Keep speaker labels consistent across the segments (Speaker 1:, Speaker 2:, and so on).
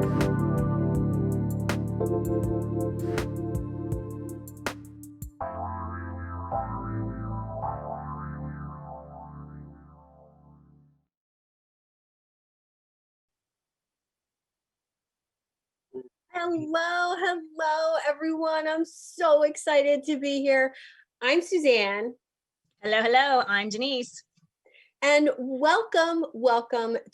Speaker 1: Hello, everyone. I'm so excited to be here. I'm Suzanne.
Speaker 2: Hello, I'm Denise.
Speaker 1: And welcome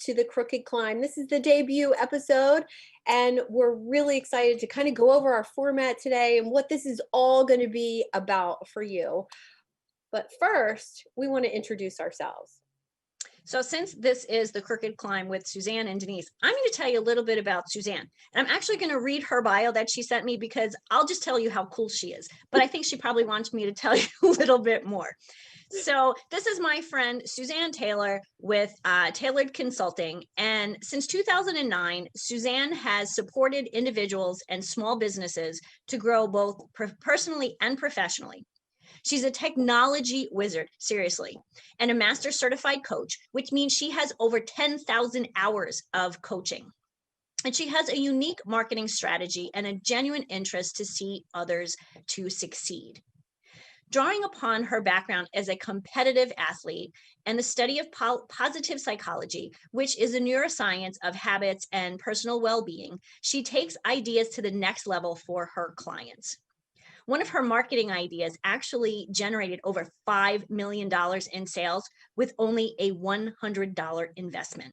Speaker 1: to the Crooked Climb. This is the debut episode, and we're really excited to kind of go over our format today and what this is all going to be about for you. But first, we want to introduce ourselves.
Speaker 2: So since this is the Crooked Climb with Suzanne and Denise, I'm going to tell you a little bit about Suzanne. And I'm actually going to read her bio that she sent me because I'll just tell you how cool she is. But I think she probably wants me to tell you a little bit more. So this is my friend Suzanne Taylor with Tailored Consulting. And since 2009, Suzanne has supported individuals and small businesses to grow both personally and professionally. She's a technology wizard, seriously, and a master certified coach, which means she has over 10,000 hours of coaching. And she has a unique marketing strategy and a genuine interest to see others to succeed. Drawing upon her background as a competitive athlete and the study of positive psychology, which is a neuroscience of habits and personal well-being, she takes ideas to the next level for her clients. One of her marketing ideas actually generated over $5 million in sales with only a $100 investment.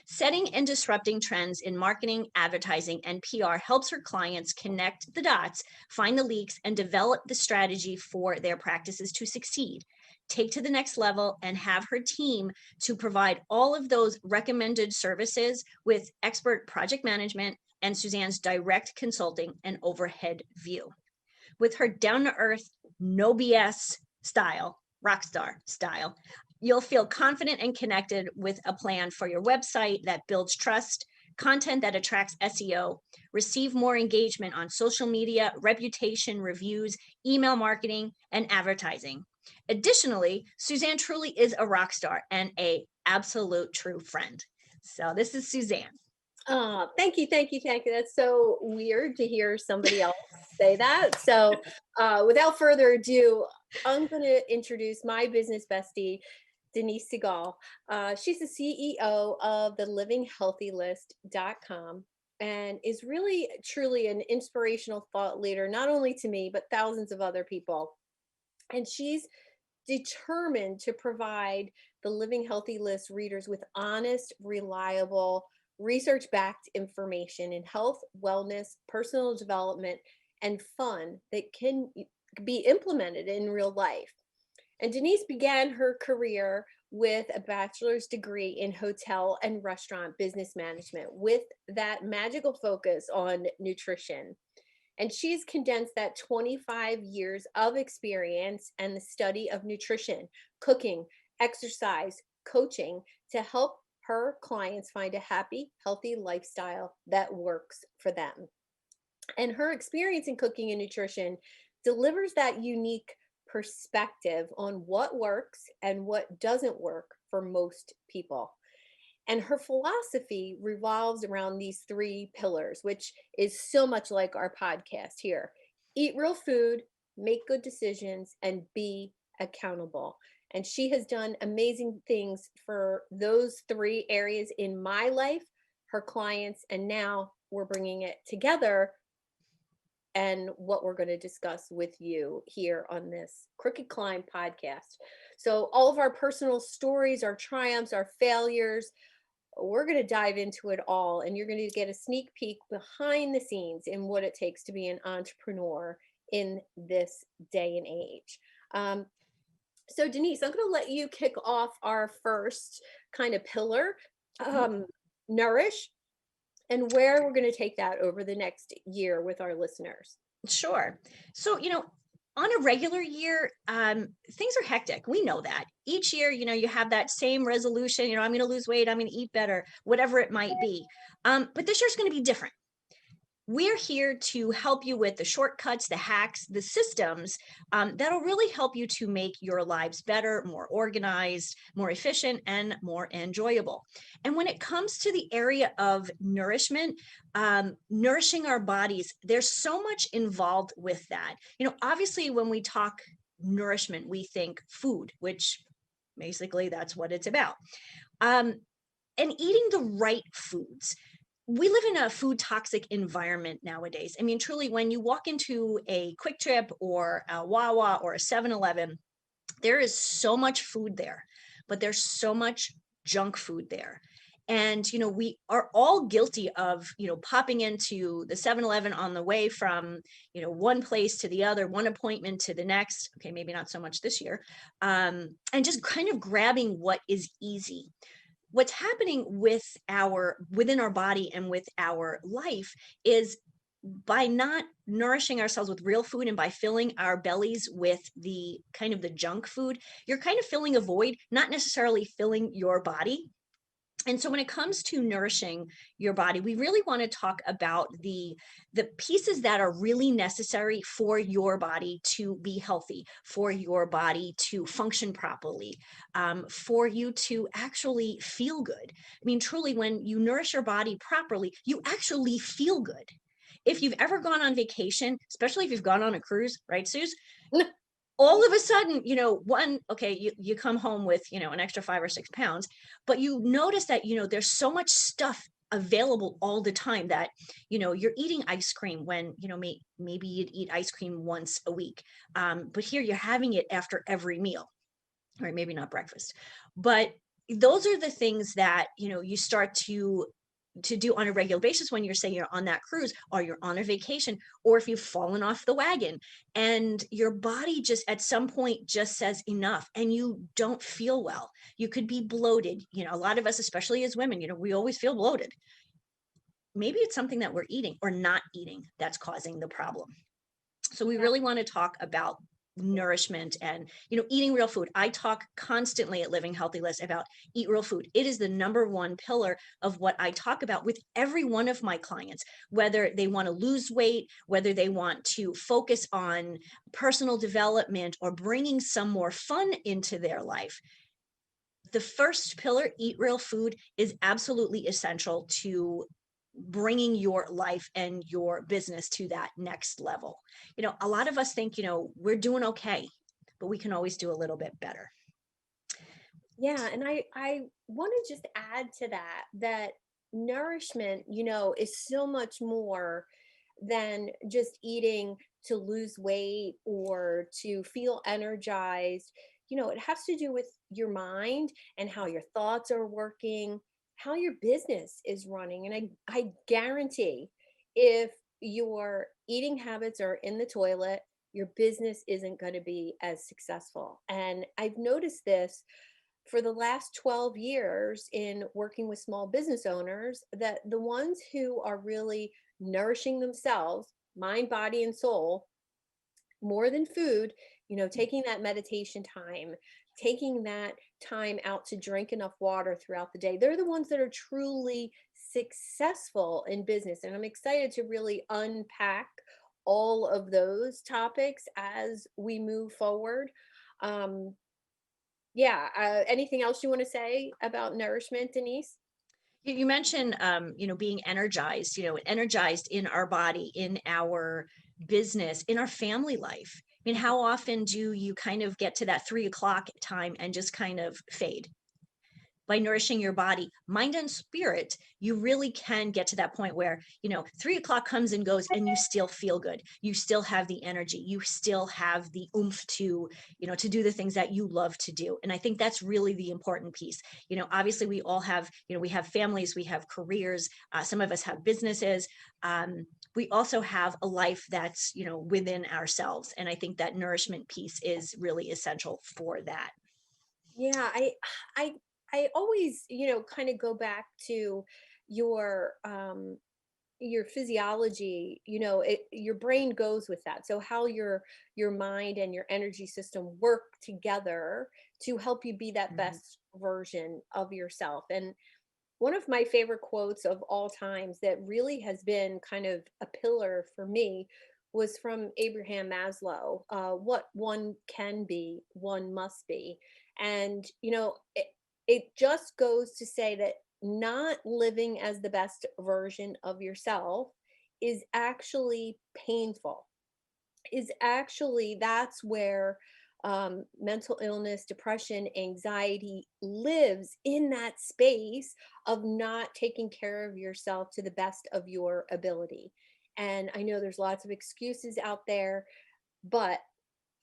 Speaker 2: Setting and disrupting trends in marketing, advertising, and PR helps her clients connect the dots, find the leaks, and develop the strategy for their practices to succeed. Take to the next level and have her team to provide all of those recommended services with expert project management and Suzanne's direct consulting and overhead view. With her down-to-earth, no BS style, rock star style, you'll feel confident and connected with a plan for your website that builds trust, content that attracts SEO, receive more engagement on social media, reputation, reviews, email marketing, and advertising. Additionally, Suzanne truly is a rock star and an absolute true friend. So this is Suzanne.
Speaker 1: Thank you. That's so weird to hear somebody else say that. So without further ado, I'm going to introduce my business bestie, Denise Seagal. She's the CEO of the livinghealthylist.com and is really, truly an inspirational thought leader, not only to me, but thousands of other people. And she's determined to provide the Living Healthy List readers with honest, reliable, research-backed information in health, wellness, personal development, and fun that can be implemented in real life. And Denise began her career with a bachelor's degree in hotel and restaurant business management with that magical focus on nutrition. And she's condensed that 25 years of experience and the study of nutrition, cooking, exercise, coaching to help her clients find a happy, healthy lifestyle that works for them. And her experience in cooking and nutrition delivers that unique perspective on what works and what doesn't work for most people. And her philosophy revolves around these three pillars, which is so much like our podcast here. Eat real food, make good decisions, and be accountable. And she has done amazing things for those three areas in my life, her clients, and now we're bringing it together and what we're going to discuss with you here on this Crooked Climb podcast. So all of our personal stories, our triumphs, our failures, we're going to dive into it all, and you're going to get a sneak peek behind the scenes in what it takes to be an entrepreneur in this day and age. So Denise, I'm going to let you kick off our first kind of pillar, Nourish, and where we're going to take that over the next year with our listeners.
Speaker 2: Sure. So, on a regular year, things are hectic. We know that. Each year, you have that same resolution, I'm going to lose weight, I'm going to eat better, whatever it might be. But this year's going to be different. we're here to help you with the shortcuts, the hacks, the systems that'll really help you to make your lives better, more organized, more efficient, and more enjoyable. And when it comes to the area of nourishment, nourishing our bodies, there's so much involved with that. Obviously, when we talk nourishment, we think food, which basically that's what it's about. Um, and eating the right foods. We live in a food toxic environment nowadays. I mean, truly, when you walk into a Quick Trip or a Wawa or a 7-Eleven, there is so much food there, but there's so much junk food there. And, we are all guilty of, popping into the 7-Eleven on the way from, one place to the other, one appointment to the next. Okay, maybe not so much this year. And just kind of grabbing what is easy. What's happening within our body and with our life is, by not nourishing ourselves with real food and by filling our bellies with the kind of the junk food, you're kind of filling a void, not necessarily filling your body. And so when it comes to nourishing your body, we really want to talk about the pieces that are really necessary for your body to be healthy, for your body to function properly, for you to actually feel good. I mean, truly, when you nourish your body properly, you actually feel good. If you've ever gone on vacation, especially if you've gone on a cruise, right, Suze? All of a sudden, okay, you come home with, an extra 5 or 6 pounds, but you notice that, there's so much stuff available all the time that, you're eating ice cream when, maybe you'd eat ice cream once a week. But here you're having it after every meal, or maybe not breakfast. But those are the things that, you start to do on a regular basis when you're saying you're on that cruise or you're on a vacation, or if you've fallen off the wagon and your body just at some point just says enough and you don't feel well. You could be bloated. A lot of us, especially as women, we always feel bloated. Maybe it's something that we're eating or not eating that's causing the problem. So we
Speaker 1: Yeah.
Speaker 2: really want to talk about nourishment and, eating real food. I talk constantly at Living Healthy List about eat real food. It is the number one pillar of what I talk about with every one of my clients, whether they want to lose weight, whether they want to focus on personal development or bringing some more fun into their life. The first pillar, eat real food, is absolutely essential to bringing your life and your business to that next level. A lot of us think, we're doing okay, but we can always do a little bit better.
Speaker 1: Yeah, and I want to just add to that nourishment, is so much more than just eating to lose weight or to feel energized. It has to do with your mind and how your thoughts are working, how your business is running. And I guarantee, if your eating habits are in the toilet, your business isn't going to be as successful. And I've noticed this for the last 12 years in working with small business owners, that the ones who are really nourishing themselves, mind, body, and soul, more than food, taking that meditation time, taking that time out to drink enough water throughout the day, they're the ones that are truly successful in business. And I'm excited to really unpack all of those topics as we move forward. Um, yeah. Anything else you want to say about nourishment, Denise?
Speaker 2: You mentioned, being energized, energized in our body, in our business, in our family life. I mean, how often do you kind of get to that 3 o'clock time and just kind of fade? By nourishing your body, mind, and spirit, you really can get to that point where, 3 o'clock comes and goes and you still feel good. You still have the energy. You still have the oomph to, to do the things that you love to do. And I think that's really the important piece. Obviously we all have, we have families, we have careers. Some of us have businesses. We also have a life that's, within ourselves. And I think that nourishment piece is really essential for that.
Speaker 1: Yeah, I I always, kind of go back to your your physiology. Your brain goes with that. So how your mind and your energy system work together to help you be that
Speaker 2: Mhm.
Speaker 1: best version of yourself. And one of my favorite quotes of all times that really has been kind of a pillar for me was from Abraham Maslow. What one can be, one must be. And, it just goes to say that not living as the best version of yourself is actually painful, is actually that's where mental illness, depression, anxiety lives, in that space of not taking care of yourself to the best of your ability. And I know there's lots of excuses out there, but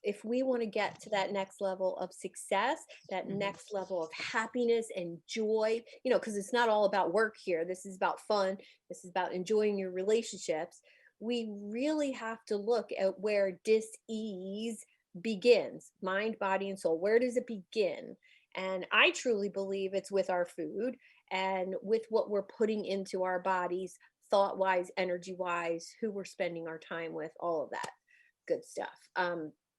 Speaker 1: if we want to get to that next level of success, that
Speaker 2: Mhm.
Speaker 1: next level of happiness and joy, because it's not all about work here. This is about fun. This is about enjoying your relationships. We really have to look at where dis-ease begins, mind, body, and soul. Where does it begin? And I truly believe it's with our food and with what we're putting into our bodies, thought wise, energy wise, who we're spending our time with, all of that good stuff.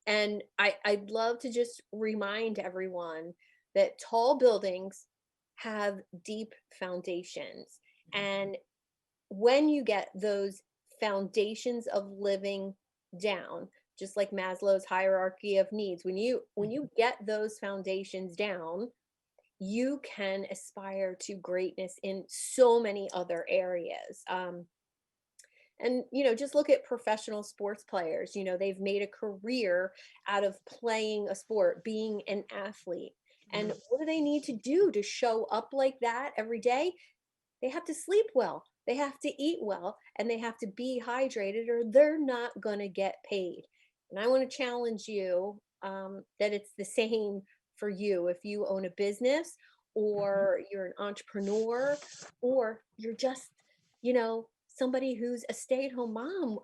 Speaker 1: And I'd love to just remind everyone that tall buildings have deep foundations. And when you get those foundations of living down, just like Maslow's hierarchy of needs, when you get those foundations down, you can aspire to greatness in so many other areas. And just look at professional sports players. They've made a career out of playing a sport, being an athlete. And
Speaker 2: Mhm.
Speaker 1: what do they need to do to show up like that every day? They have to sleep well, they have to eat well, and they have to be hydrated, or they're not going to get paid. And I want to challenge you, that it's the same for you if you own a business,
Speaker 2: Mhm.
Speaker 1: or you're an entrepreneur, or you're just, somebody who's a stay-at-home mom,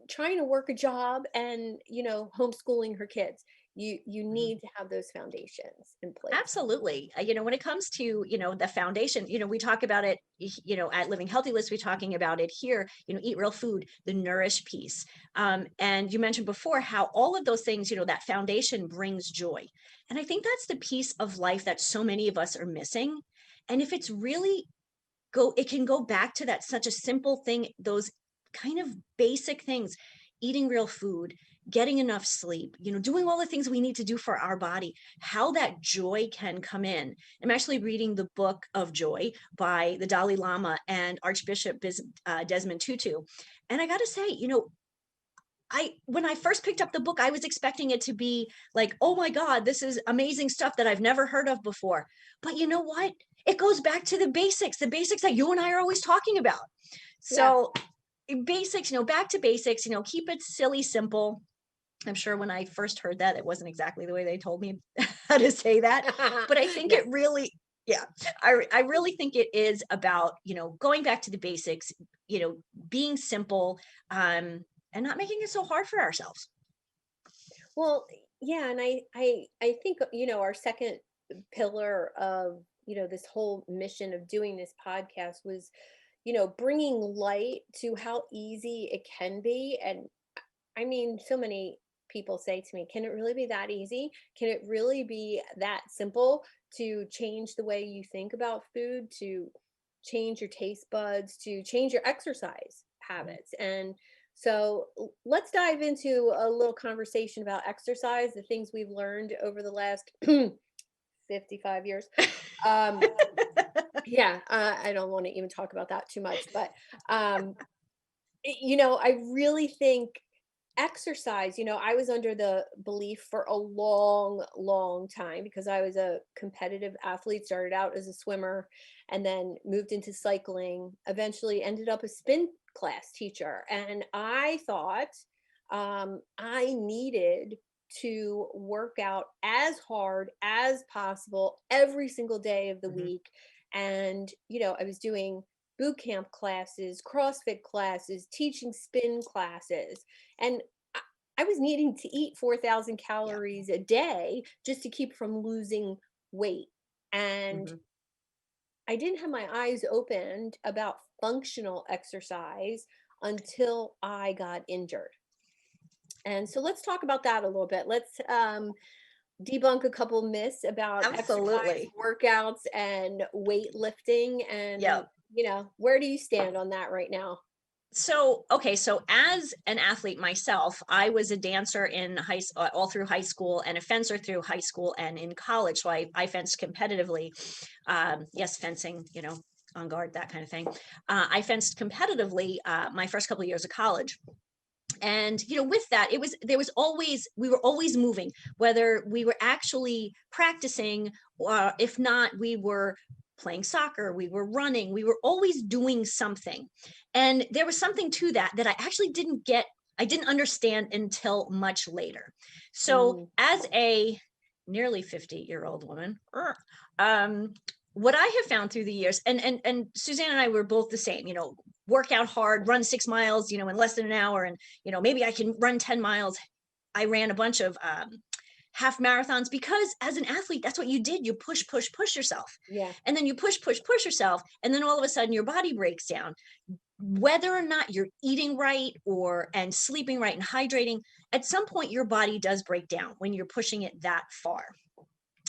Speaker 1: trying to work a job and, homeschooling her kids. You
Speaker 2: Mhm.
Speaker 1: need to have those foundations in place.
Speaker 2: Absolutely. When it comes to, the foundation, we talk about it, at Living Healthy List, we're talking about it here, eat real food, the nourish piece. And you mentioned before how all of those things, that foundation brings joy. And I think that's the piece of life that so many of us are missing. And if it's really it can go back to that such a simple thing, those kind of basic things, eating real food, getting enough sleep, doing all the things we need to do for our body, how that joy can come in. I'm actually reading the book of joy by the Dalai Lama and Archbishop Desmond Tutu. And I got to say, when I first picked up the book, I was expecting it to be like, oh my God, this is amazing stuff that I've never heard of before. But you know what? It goes back to the basics that you and I are always talking about.
Speaker 1: Yeah.
Speaker 2: So basics, back to basics, keep it silly, simple. I'm sure when I first heard that, it wasn't exactly the way they told me how to say that. But I think
Speaker 1: Yeah.
Speaker 2: it really, yeah, I really think it is about, going back to the basics, being simple, and not making it so hard for ourselves.
Speaker 1: Well, yeah, and I think, our second pillar of, this whole mission of doing this podcast was, bringing light to how easy it can be. And I mean, so many people say to me, can it really be that easy? Can it really be that simple to change the way you think about food, to change your taste buds, to change your exercise habits? And so let's dive into a little conversation about exercise, the things we've learned over the last 55 years. Um, yeah, I don't want to even talk about that too much, but um, I really think exercise, I was under the belief for a long, long time, because I was a competitive athlete, started out as a swimmer and then moved into cycling, eventually ended up a spin class teacher. And I thought I needed to work out as hard as possible every single day of the
Speaker 2: Mhm.
Speaker 1: week. And, I was doing boot camp classes, CrossFit classes, teaching spin classes. And I I was needing to eat 4,000
Speaker 2: Yeah.
Speaker 1: calories a day just to keep from losing weight. And
Speaker 2: Mhm.
Speaker 1: I didn't have my eyes opened about functional exercise until I got injured. And so let's talk about that a little bit. debunk a couple myths about exercise,
Speaker 2: Absolutely.
Speaker 1: workouts, and weightlifting.
Speaker 2: Yeah.
Speaker 1: And, where do you stand on that right now?
Speaker 2: So, okay, so as an athlete myself, I was a dancer in all through high school, and a fencer through high school and in college. So I fenced competitively. Yes, fencing, on guard, that kind of thing. I fenced competitively my first couple of years of college. And with that, we were always moving, whether we were actually practicing, or if not, we were playing soccer, we were running, we were always doing something. And there was something to that I didn't understand until much later. So
Speaker 1: Mm,
Speaker 2: as a nearly 50-year-old woman, um what I have found through the years, and Suzanne and I were both the same, work out hard, run 6 miles, in less than an hour. And, maybe I can run 10 miles. I ran a bunch of half marathons, because as an athlete, that's what you did. You push yourself.
Speaker 1: yeah.
Speaker 2: And then you push yourself. And then all of a sudden your body breaks down. Whether or not you're eating right and sleeping right and hydrating, at some point your body does break down when you're pushing it that far.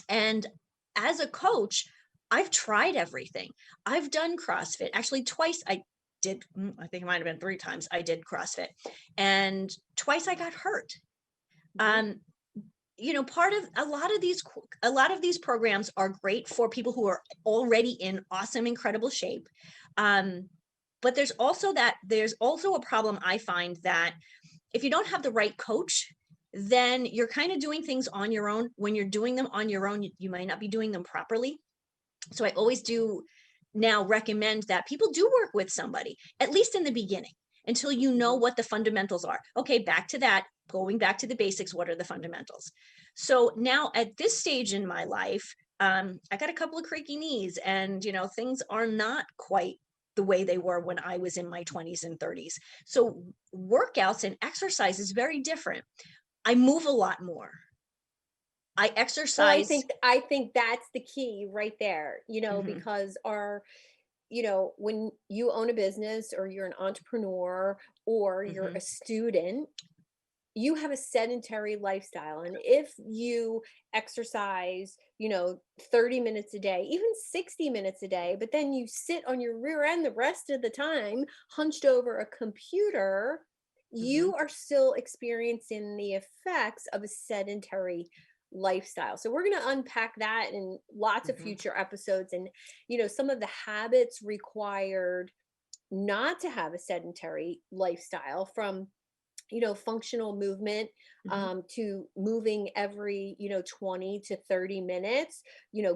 Speaker 2: And as a coach, I've tried everything. I've done CrossFit. Actually, twice I think it might have been 3 times I did CrossFit. And twice I got hurt.
Speaker 1: Mhm.
Speaker 2: Um, part of a lot of these programs are great for people who are already in awesome, incredible shape. Um, but there's also a problem, I find, that if you don't have the right coach, then you're kind of doing things on your own. When you're doing them on your own, you might not be doing them properly. So I always do now recommend that people do work with somebody, at least in the beginning, until you know
Speaker 1: Mhm.
Speaker 2: what the fundamentals are. Okay, back to that, going back to the basics, what are the fundamentals? So now at this stage in my life, I got a couple of creaky knees, and things are not quite the way they were when I was in my 20s and 30s. So workouts and exercise is very different. I move a lot more. I
Speaker 1: Well, I
Speaker 2: exercise.
Speaker 1: think I think that's the key right there,
Speaker 2: Mhm,
Speaker 1: because when you own a business, or you're an entrepreneur, or you're
Speaker 2: mhm,
Speaker 1: a student, you have a sedentary lifestyle. And if you exercise, 30 minutes a day, even 60 minutes a day, but then you sit on your rear end the rest of the time, hunched over a computer,
Speaker 2: mhm,
Speaker 1: you are still experiencing the effects of a sedentary lifestyle. So we're going to unpack that in lots of
Speaker 2: mhm,
Speaker 1: future episodes, and some of the habits required not to have a sedentary lifestyle, from functional movement,
Speaker 2: mhm.
Speaker 1: to moving every 20 to 30 minutes,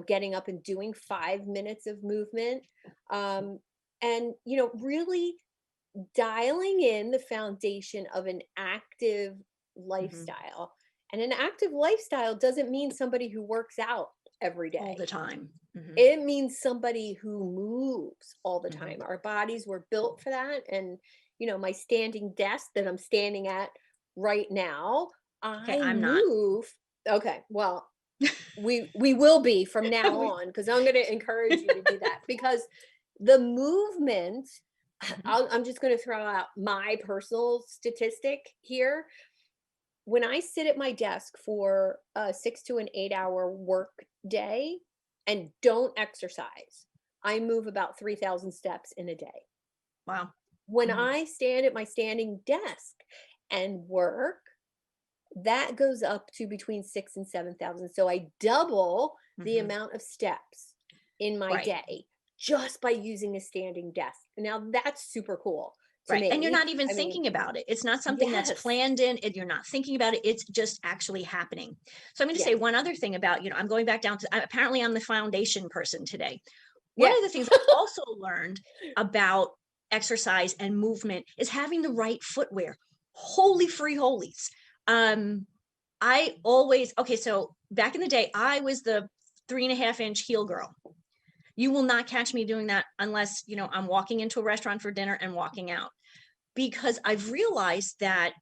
Speaker 1: getting up and doing 5 minutes of movement, um, and really dialing in the foundation of an active
Speaker 2: Mhm.
Speaker 1: lifestyle. And an active lifestyle doesn't mean somebody who works out every
Speaker 2: All the
Speaker 1: day.
Speaker 2: time. Mhm,
Speaker 1: It means somebody who moves all the
Speaker 2: mhm.
Speaker 1: time. Our bodies were built for that. And, my standing desk that I'm standing at right now,
Speaker 2: Okay,
Speaker 1: I
Speaker 2: I'm not.
Speaker 1: move. Okay, well, we will be from now
Speaker 2: We
Speaker 1: on, because I'm going to encourage you to do that, because the movement,
Speaker 2: Mhm,
Speaker 1: I'm just going to throw out my personal statistic here. When I sit at my desk for a 6 to 8 hour work day and don't exercise, I move about 3,000 steps in a day.
Speaker 2: wow.
Speaker 1: When
Speaker 2: Mhm,
Speaker 1: I stand at my standing desk and work, that goes up to between 6 and 7,000. So I double the
Speaker 2: mhm.
Speaker 1: amount of steps in my
Speaker 2: Right,
Speaker 1: day just by using a standing desk. Now that's super cool to
Speaker 2: right, and you're
Speaker 1: me.
Speaker 2: not even
Speaker 1: I mean,
Speaker 2: thinking about it. It's not something that's
Speaker 1: yes,
Speaker 2: planned in, you're not thinking about it, it's just actually happening. So I'm gonna say
Speaker 1: yes,
Speaker 2: one other thing about, I'm going back down to apparently I'm the foundation person today. One
Speaker 1: yeah.
Speaker 2: of the things I also learned about exercise and movement is having the right footwear. Holy free holies. Um, I always okay, so back in the day, I was the 3.5-inch heel girl. You will not catch me doing that unless, I'm walking into a restaurant for dinner and walking out. Because I've realized that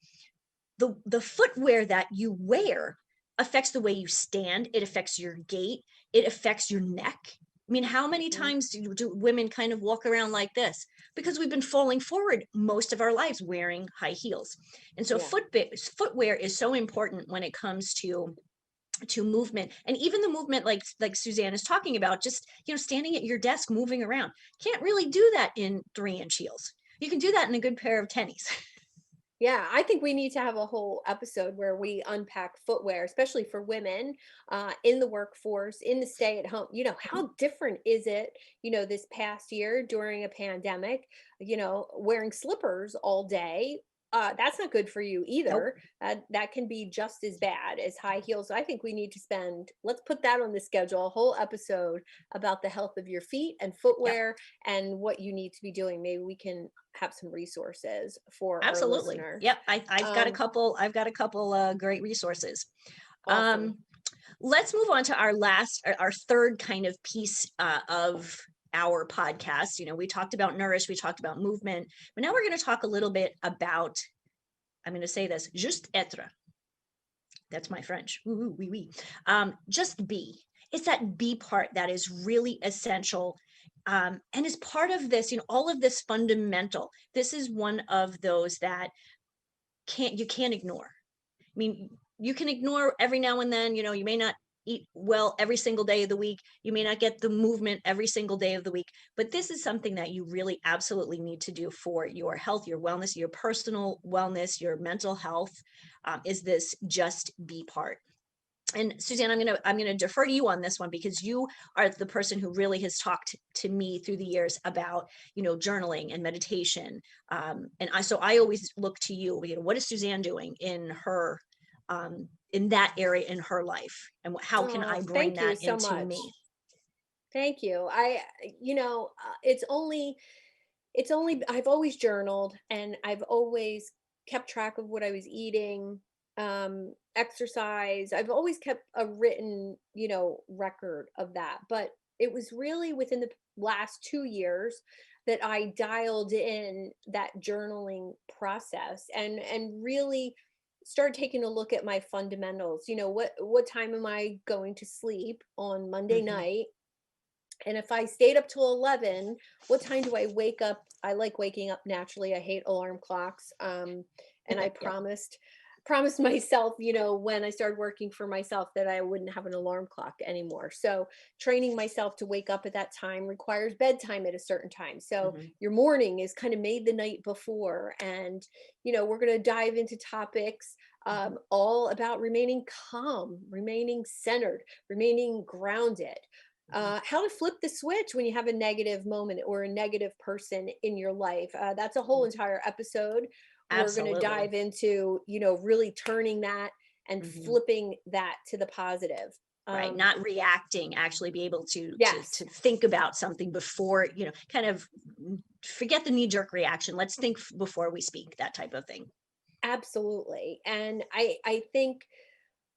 Speaker 2: the footwear that you wear affects the way you stand, it affects your gait, it affects your neck. I mean, how many
Speaker 1: Mhm.
Speaker 2: times do women kind of walk around like this? Because we've been falling forward most of our lives wearing high heels. And so
Speaker 1: Yeah.
Speaker 2: footwear is so important when it comes to to movement, and even the movement like Suzanne is talking about, just, you know, standing at your desk, moving around. Can't really do that in 3-inch heels. You can do that in a good pair of tennies.
Speaker 1: Yeah, I think we need to have a whole episode where we unpack footwear, especially for women in the workforce, in the stay at home. How different is it, this past year during a pandemic, wearing slippers all day? That's not good for you
Speaker 2: Nope.
Speaker 1: either. That can be just as bad as high heels. So I think we need to let's put that on the schedule, a whole episode about the health of your feet and
Speaker 2: Yep.
Speaker 1: footwear and what you need to be doing. Maybe we can have some resources for our
Speaker 2: Absolutely.
Speaker 1: listeners.
Speaker 2: Yep. I've got a
Speaker 1: Um,
Speaker 2: couple. I've got a couple great resources.
Speaker 1: awesome.
Speaker 2: Let's move on to our our third kind of piece of our podcast. You know, we talked about Nourish, we talked about movement, but now we're going to talk a little bit about, I'm going to say this, juste être. That's my French. Ooh, oui, oui. Just be. It's that be part that is really essential. And as part of this, you know, all of this fundamental, this is one of those that you can't ignore. I mean, you can ignore every now and then, you know, you may not eat well every single day of the week. You may not get the movement every single day of the week, but this is something that you really absolutely need to do for your health, your wellness, your personal wellness, your mental health, is this just be part. And Suzanne, I'm gonna defer to you on this one, because you are the person who really has talked to me through the years about, you know, journaling and meditation. So I always look to you. You know, what is Suzanne doing in that area in her life, and how can I
Speaker 1: Oh,
Speaker 2: bring
Speaker 1: thank you
Speaker 2: that
Speaker 1: so
Speaker 2: into
Speaker 1: much.
Speaker 2: me?
Speaker 1: Thank you. I've always journaled and I've always kept track of what I was eating, exercise. I've always kept a written, record of that. But it was really within the last 2 years that I dialed in that journaling process and really started taking a look at my fundamentals. What time am I going to sleep on Monday
Speaker 2: Hmm.
Speaker 1: night? And if I stayed up till 11, what time do I wake up? I like waking up naturally. I hate alarm clocks. And I
Speaker 2: Yep.
Speaker 1: promised myself, when I started working for myself, that I wouldn't have an alarm clock anymore. So training myself to wake up at that time requires bedtime at a certain time. So
Speaker 2: Hmm.
Speaker 1: your morning is kind of made the night before. And, we're going to dive into topics
Speaker 2: Hmm.
Speaker 1: all about remaining calm, remaining centered, remaining grounded,
Speaker 2: Hmm.
Speaker 1: how to flip the switch when you have a negative moment or a negative person in your life. That's a whole entire episode. We're going to
Speaker 2: Absolutely.
Speaker 1: dive into, really turning that and
Speaker 2: Hmm.
Speaker 1: flipping that to the positive.
Speaker 2: Right,
Speaker 1: Um,
Speaker 2: not reacting, actually be able to
Speaker 1: yes,
Speaker 2: think about something before, you know, kind of forget the knee jerk reaction. Let's think before we speak, that type of thing.
Speaker 1: absolutely. And I think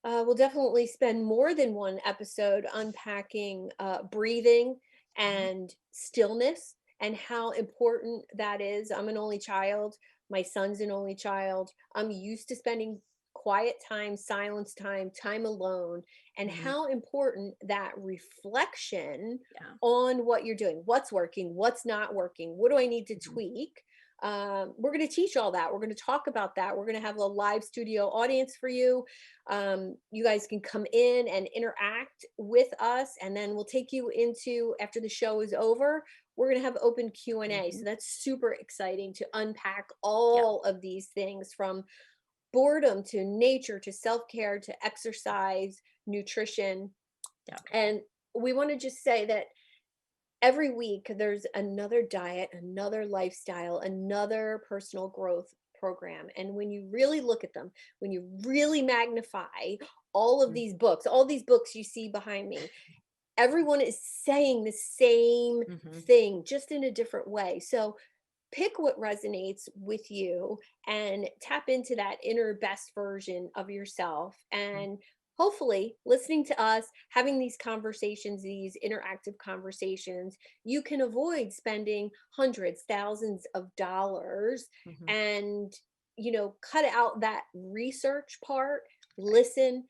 Speaker 1: we'll definitely spend more than one episode unpacking breathing
Speaker 2: Mhm.
Speaker 1: and stillness and how important that is. I'm an only child. My son's an only child. I'm used to spending quiet time, silence time, time alone, and
Speaker 2: Mhm.
Speaker 1: how important that reflection
Speaker 2: Yeah.
Speaker 1: on what you're doing, what's working, what's not working, what do I need to
Speaker 2: Mhm.
Speaker 1: tweak. We're going to teach all that. We're going to talk about that. We're going to have a live studio audience for you. You guys can come in and interact with us, and then we'll take you into, after the show is over, we're going to have open Q&A. So
Speaker 2: Mhm.
Speaker 1: that's super exciting to unpack
Speaker 2: Yep.
Speaker 1: all of these things, from boredom to nature to self-care to exercise, nutrition.
Speaker 2: Yep.
Speaker 1: And we want to just say that every week there's another diet, another lifestyle, another personal growth program. And when you really look at them, when you really magnify
Speaker 2: Mm.
Speaker 1: all these books you see behind me, everyone is saying the same
Speaker 2: Mhm.
Speaker 1: thing, just in a different way. So pick what resonates with you and tap into that inner best version of yourself.
Speaker 2: Mm.
Speaker 1: And hopefully, listening to us, having these conversations, these interactive conversations, you can avoid spending hundreds, thousands of dollars
Speaker 2: Mhm.
Speaker 1: and, cut out that research part,
Speaker 2: Right.
Speaker 1: listen,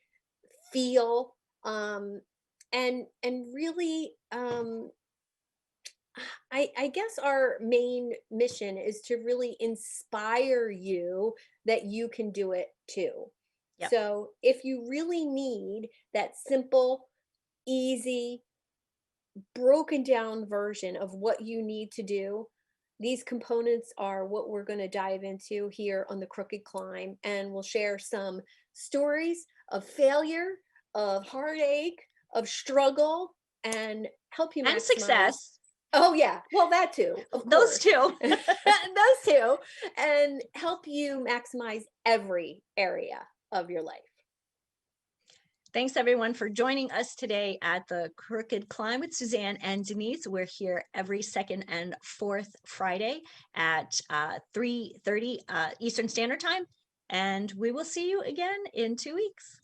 Speaker 1: feel, um, and really I guess our main mission is to really inspire you that you can do it too.
Speaker 2: Yep.
Speaker 1: So if you really need that simple, easy, broken down version of what you need to do, these components are what we're going to dive into here on the Crooked Climb. And we'll share some stories of failure, of heartache, of struggle, and help you
Speaker 2: And
Speaker 1: maximize.
Speaker 2: success.
Speaker 1: Oh, yeah. Well, that too, of
Speaker 2: Those
Speaker 1: course.
Speaker 2: two.
Speaker 1: Those two. And help you maximize every area of your life.
Speaker 2: Thanks everyone for joining us today at the Crooked Climb with Suzanne and Denise. We're here every second and fourth Friday at 3:30 Eastern Standard Time. And we will see you again in 2 weeks.